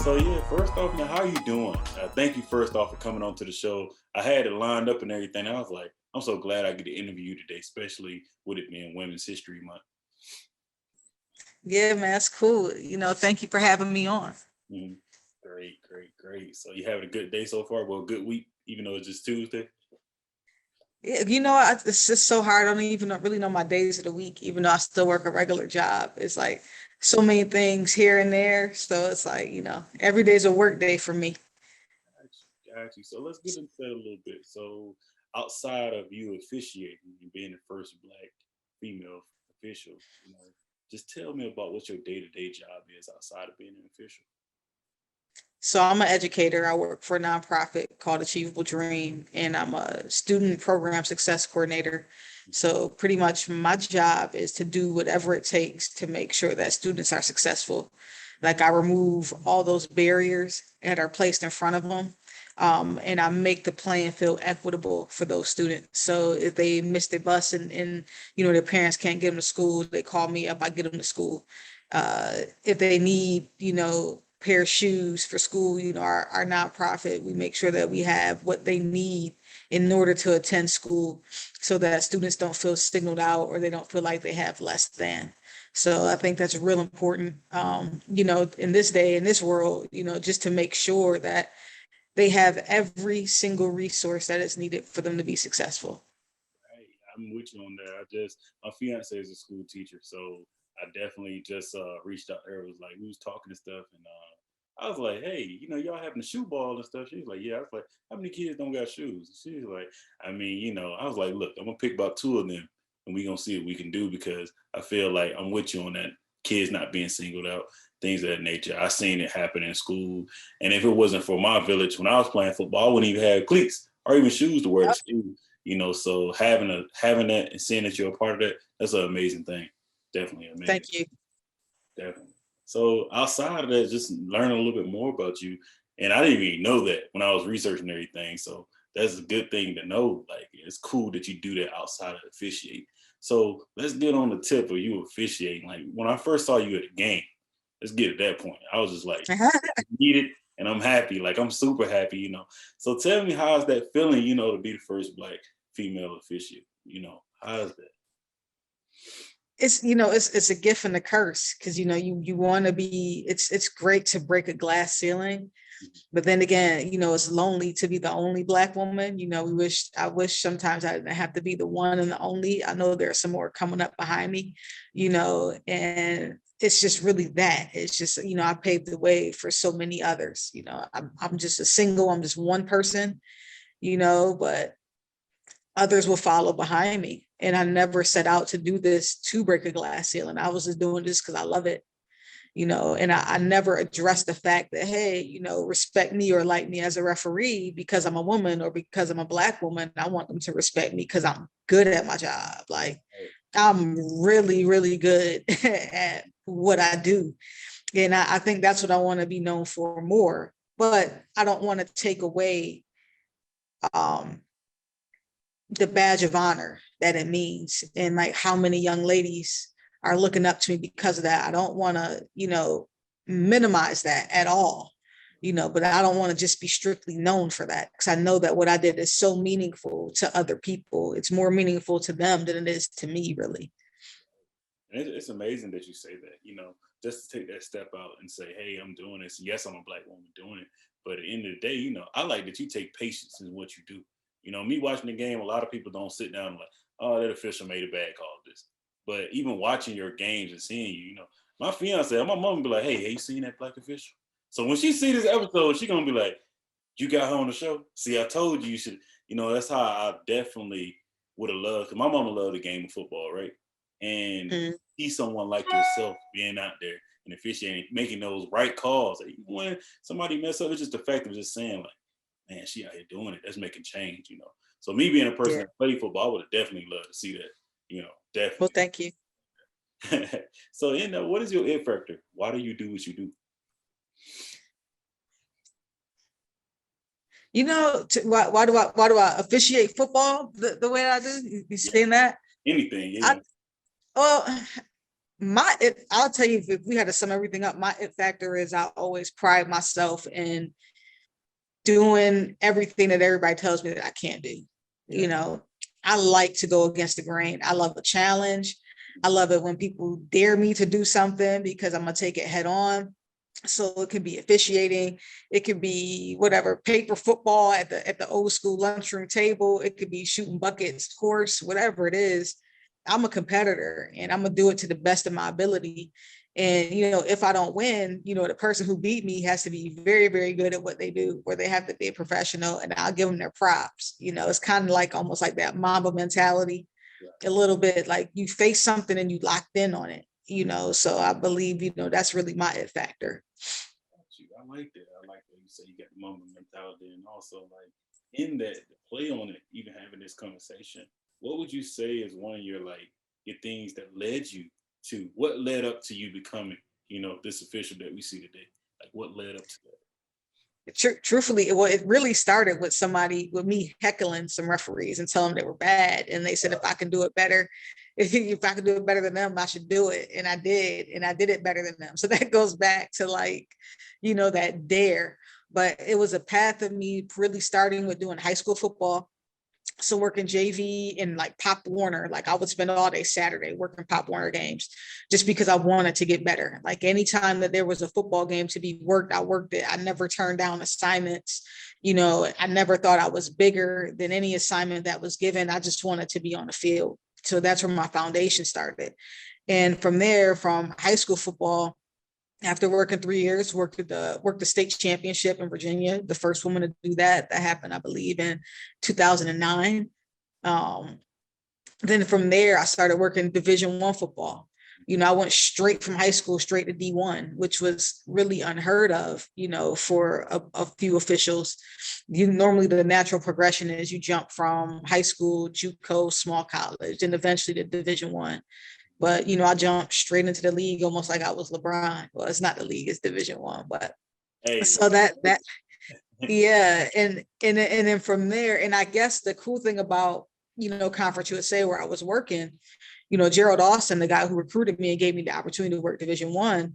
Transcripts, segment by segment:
So yeah, first off, man, how you doing? Thank you first off for coming on to the show. I had it lined up and everything. I was like, I'm so glad I get to interview you today, especially with it being Women's History Month. Yeah, man, that's cool. Thank you for having me on. Mm, great. So you having a good day so far? Well, good week, even though it's just Tuesday. Yeah, it's just so hard. I don't even really know my days of the week, even though I still work a regular job. It's like so many things here and there. So it's like, every day's a work day for me. Got you. So let's get into that a little bit. So outside of you officiating and being the first Black female official, just tell me about what your day-to-day job is outside of being an official. So I'm an educator. I work for a nonprofit called Achievable Dream, and I'm a student program success coordinator. So pretty much my job is to do whatever it takes to make sure that students are successful. Like I remove all those barriers that are placed in front of them. And I make the playing field equitable for those students. So if they miss their bus and their parents can't get them to school, they call me up, I get them to school. If they need, pair of shoes for school, our nonprofit, we make sure that we have what they need in order to attend school so that students don't feel signaled out or they don't feel like they have less than. So I think that's real important, in this day, in this world, just to make sure that they have every single resource that is needed for them to be successful. Hey, I'm with you on that. My fiance is a school teacher, so I definitely just reached out there. It was like we was talking and stuff, and I was like, hey, y'all having a shoe ball and stuff. She was like, yeah. I was like, how many kids don't got shoes? She was like, I was like, look, I'm gonna pick about 2 of them, and we gonna see what we can do because I feel like I'm with you on that. Kids not being singled out, things of that nature. I seen it happen in school, and if it wasn't for my village when I was playing football, I wouldn't even have cleats or even shoes to wear to school. So having that and seeing that you're a part of that, that's an amazing thing. Definitely amazing. Thank you. Definitely. So outside of that, just learn a little bit more about you. And I didn't even know that when I was researching everything. So that's a good thing to know. Like it's cool that you do that outside of officiate. So let's get on the tip of you officiating. Like when I first saw you at a game, let's get at that point. I was just like, I need it and I'm happy. Like I'm super happy, So tell me how's that feeling, to be the first Black female officiate? How's that? It's a gift and a curse because you want to be, it's great to break a glass ceiling, but then again, it's lonely to be the only Black woman. I wish sometimes I didn't have to be the one and the only. I know there are some more coming up behind me, and it's just really that. It's just, I paved the way for so many others. I'm just I'm just one person, but others will follow behind me. And I never set out to do this to break a glass ceiling. I was just doing this because I love it, and I never addressed the fact that, hey, respect me or like me as a referee because I'm a woman or because I'm a Black woman. I want them to respect me because I'm good at my job. Like I'm really, really good at what I do. And I think that's what I want to be known for more. But I don't want to take away um, the badge of honor that it means and like how many young ladies are looking up to me because of that. I don't want to, minimize that at all, but I don't want to just be strictly known for that because I know that what I did is so meaningful to other people. It's more meaningful to them than it is to me, really. And it's amazing that you say that, just to take that step out and say, hey, I'm doing this. Yes, I'm a Black woman doing it. But at the end of the day, I like that you take patience in what you do. Me watching the game, a lot of people don't sit down and like, oh, that official made a bad call this. But even watching your games and seeing you, my fiance, my mom be like, hey, have you seen that Black official? So when she see this episode, she gonna be like, you got her on the show? See, I told you should, that's how I definitely would have loved, because my mama loved the game of football, right? And see someone like yourself being out there and officiating, making those right calls. Like, even when somebody mess up, it's just the fact of just saying like, man, she out here doing it. That's making change, So me being a person that played football, I would have definitely loved to see that, definitely. Well, thank you. So, what is your it factor? Why do you do what you do? Why do I officiate football the way I do? You saying that? Anything, yeah. Well, I'll tell you, if we had to sum everything up, my it factor is I always pride myself in doing everything that everybody tells me that I can't do. Yeah. I like to go against the grain. I love a challenge. I love it when people dare me to do something because I'm gonna take it head on. So it could be officiating, it could be whatever, paper football at the old school lunchroom table, it could be shooting buckets, horse, whatever it is. I'm a competitor and I'm gonna do it to the best of my ability. And if I don't win, the person who beat me has to be very, very good at what they do, where they have to be a professional, and I'll give them their props. It's kind of like almost like that Mamba mentality, a little bit like you face something and you locked in on it. So I believe, that's really my it factor. I like that. I like that you say you got the moment mentality, and also like in that the play on it, even having this conversation. What would you say is one of your things that led you to what led up to you becoming, this official that we see today? Like what led up to that? Truthfully, it really started with me heckling some referees and telling them they were bad. And they said, if I can do it better, if I can do it better than them, I should do it. And I did it better than them. So that goes back to that dare. But it was a path of me really starting with doing high school football. So working JV in like Pop Warner, like I would spend all day Saturday working Pop Warner games just because I wanted to get better. Like anytime that there was a football game to be worked, I worked it. I never turned down assignments. I never thought I was bigger than any assignment that was given. I just wanted to be on the field. So that's where my foundation started. And from there, from high school football, after working 3 years, worked the state championship in Virginia, the first woman to do that. That happened, I believe, in 2009. Then from there, I started working Division I football. I went straight from high school straight to D1, which was really unheard of, for a few officials. Normally the natural progression is you jump from high school, JUCO, small college, and eventually to Division I. But I jumped straight into the league almost like I was LeBron. Well, it's not the league, it's Division I. But Hey. so that yeah, and then from there, and I guess the cool thing about Conference USA where I was working, Gerald Austin, the guy who recruited me and gave me the opportunity to work Division I,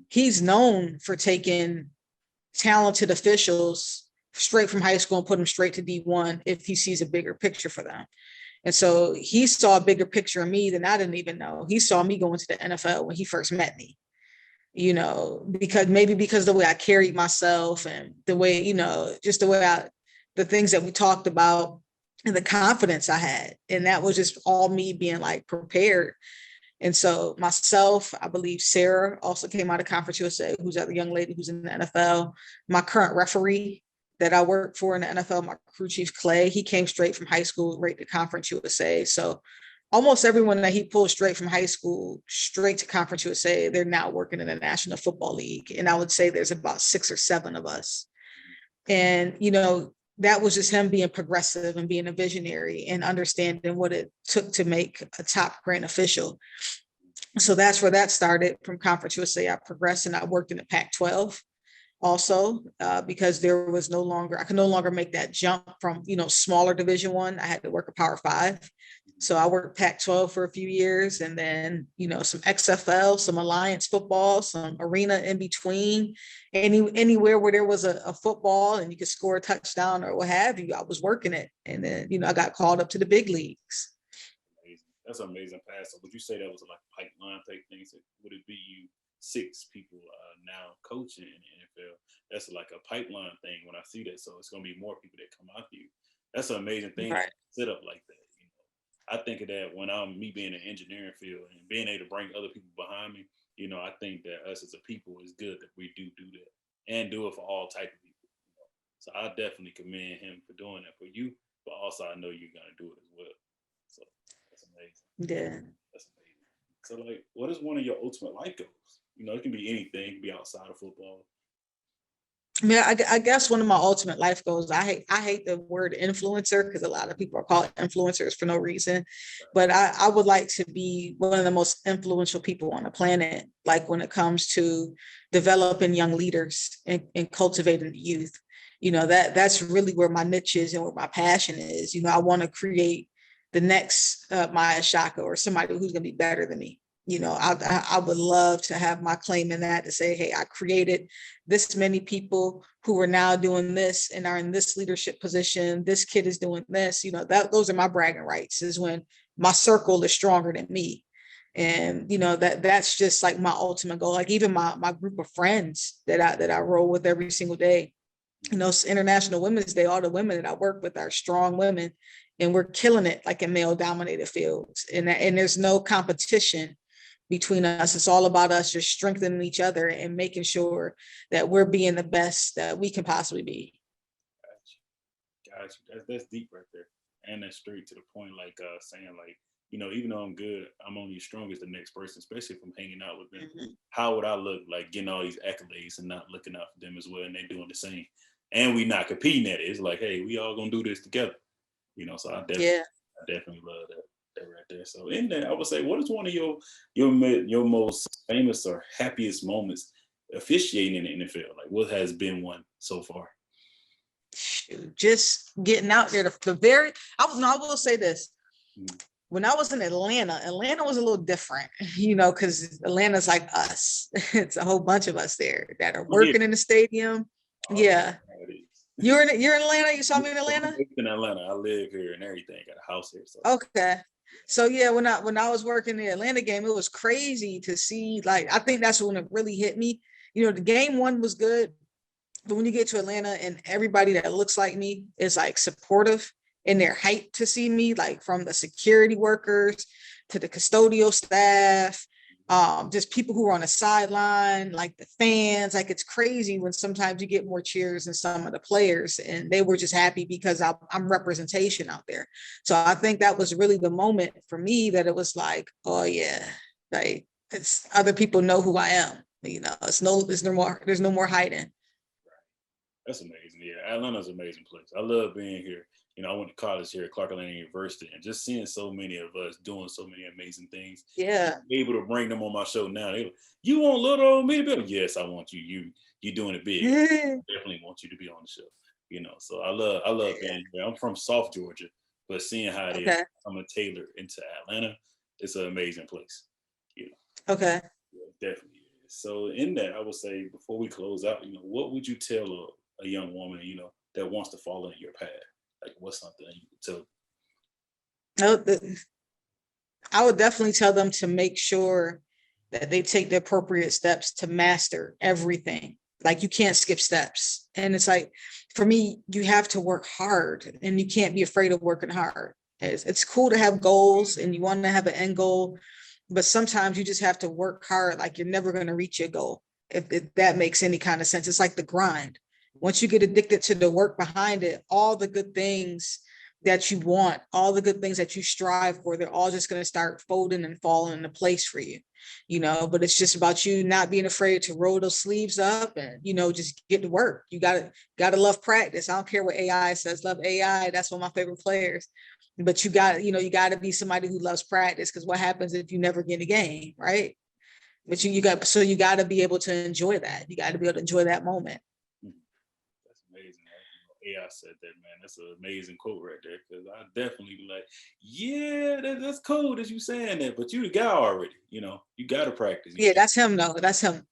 he's known for taking talented officials straight from high school and put them straight to D1 if he sees a bigger picture for them. And so he saw a bigger picture of me than I didn't even know. He saw me going to the NFL when he first met me, because the way I carried myself and the way, just the way the things that we talked about and the confidence I had. And that was just all me being like prepared. And so myself, I believe Sarah also came out of Conference USA, who's the young lady who's in the NFL. My current referee that I work for in the NFL, my crew chief Clay, he came straight from high school right to Conference USA. So almost everyone that he pulled straight from high school, straight to Conference USA, they're now working in the National Football League. And I would say there's about 6 or 7 of us. And, that was just him being progressive and being a visionary and understanding what it took to make a top grant official. So that's where that started. From Conference USA, I progressed and I worked in the Pac-12 also, because I could no longer make that jump from, smaller Division I had to work a Power 5. So I worked Pac-12 for a few years, and then, some XFL, some Alliance football, some arena in between, anywhere where there was a football and you could score a touchdown or what have you, I was working it. And then, I got called up to the big leagues. Amazing. That's an amazing pass. So would you say that was like a pipeline type thing? So would it be you 6 people now coaching in the NFL? That's like a pipeline thing when I see that. So it's going to be more people that come after you. That's an amazing thing, right? To set up like that. I think of that when I'm me being in the engineering field and being able to bring other people behind me. I think that us as a people is good that we do that and do it for all type of people. So I definitely commend him for doing that for you, but also I know you're gonna do it as well. So that's amazing. Yeah, that's amazing. So like, what is one of your ultimate life goals? It can be anything, it can be outside of football. I mean, I guess one of my ultimate life goals, I hate the word influencer because a lot of people are called influencers for no reason, but I would like to be one of the most influential people on the planet, like when it comes to developing young leaders and cultivating the youth. That's really where my niche is and where my passion is. I want to create the next Maia Chaka or somebody who's going to be better than me. I would love to have my claim in that, to say, hey, I created this many people who are now doing this and are in this leadership position. This kid is doing this, those are my bragging rights, is when my circle is stronger than me. And that's just like my ultimate goal. Like even my group of friends that I roll with every single day, it's International Women's Day. All the women that I work with are strong women, and we're killing it like in male dominated fields. And there's no competition between us. It's all about us just strengthening each other and making sure that we're being the best that we can possibly be. Got you. That's deep right there, and that's straight to the point. Like saying, like, even though I'm good, I'm only as strong as the next person, especially if I'm hanging out with them. Mm-hmm. How would I look like getting all these accolades and not looking out for them as well, and they're doing the same, and we not competing at it? It's like, hey, we all gonna do this together, So I definitely love that right there. So in there, I would say, what is one of your most famous or happiest moments officiating in the NFL? Like, what has been one so far? Just getting out there. I will say this. When I was in Atlanta was a little different, because Atlanta's like us. It's a whole bunch of us there that are working in the stadium. Yeah. You're in Atlanta? You saw me in Atlanta? In Atlanta. I live here and everything. Got a house here. So. Okay. So yeah, when I was working the Atlanta game, it was crazy to see. Like, I think that's when it really hit me. The game one was good, but when you get to Atlanta and everybody that looks like me is like supportive and they're hyped to see me, like from the security workers to the custodial staff, just people who are on the sideline, like the fans. Like, it's crazy when sometimes you get more cheers than some of the players, and they were just happy because I'm representation out there. So I think that was really the moment for me, that it was like, oh yeah, like, it's other people know who I am. There's no more hiding. That's amazing. Yeah, Atlanta's an amazing place. I love being here. I went to college here at Clark Atlanta University, and just seeing so many of us doing so many amazing things. Yeah. Able to bring them on my show now. You want little old me to be? Yes, I want you. You're doing it big. I definitely want you to be on the show. So I love being here. I'm from South Georgia, but seeing how they come and tailor into Atlanta, it's an amazing place. Okay. Yeah, definitely. So in that, I would say, before we close out, what would you tell a young woman, that wants to follow in your path? Like, what's something you could tell? I would definitely tell them to make sure that they take the appropriate steps to master everything. Like, you can't skip steps. And it's like, for me, you have to work hard, and you can't be afraid of working hard. It's cool to have goals and you want to have an end goal, but sometimes you just have to work hard. Like, you're never going to reach your goal. If that makes any kind of sense. It's like the grind. Once you get addicted to the work behind it, all the good things that you want, all the good things that you strive for, they're all just going to start folding and falling into place for you, but it's just about you not being afraid to roll those sleeves up and, just get to work. You gotta love practice. I don't care what AI says, love AI. That's one of my favorite players. But you got to be somebody who loves practice, because what happens if you never get a game, right? But you got to be able to enjoy that. You got to be able to enjoy that moment. That's amazing. AI said that, man. That's an amazing quote right there, because I definitely be like, yeah, that's cool that you saying that, but you the guy already. You got to practice. That's him, though. That's him.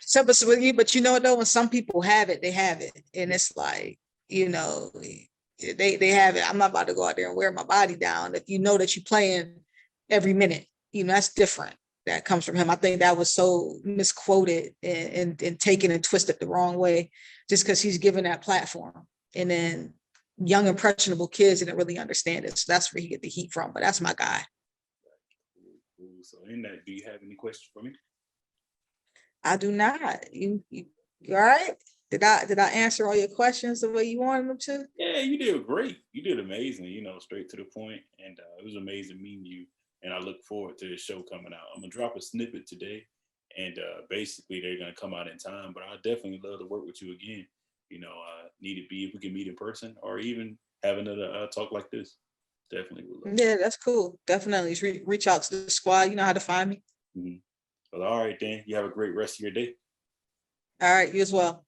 So, but though, when some people have it, they have it, and it's like, they have it. I'm not about to go out there and wear my body down. If you know that you're playing every minute, that's different. That comes from him. I think that was so misquoted and taken and twisted the wrong way, just because he's given that platform. And then young, impressionable kids didn't really understand it. So that's where he get the heat from. But that's my guy. So in that, do you have any questions for me? I do not. You all right? Did I answer all your questions the way you wanted them to? Yeah, you did great. You did amazing, straight to the point. And it was amazing meeting you. And I look forward to the show coming out. I'm going to drop a snippet today. And basically, they're going to come out in time. But I definitely love to work with you again. Need to be, if we can meet in person or even have another talk like this. Definitely would love. Yeah, that's cool. Definitely. Reach out to the squad. You know how to find me. Mm-hmm. Well, all right, then. You have a great rest of your day. All right, you as well.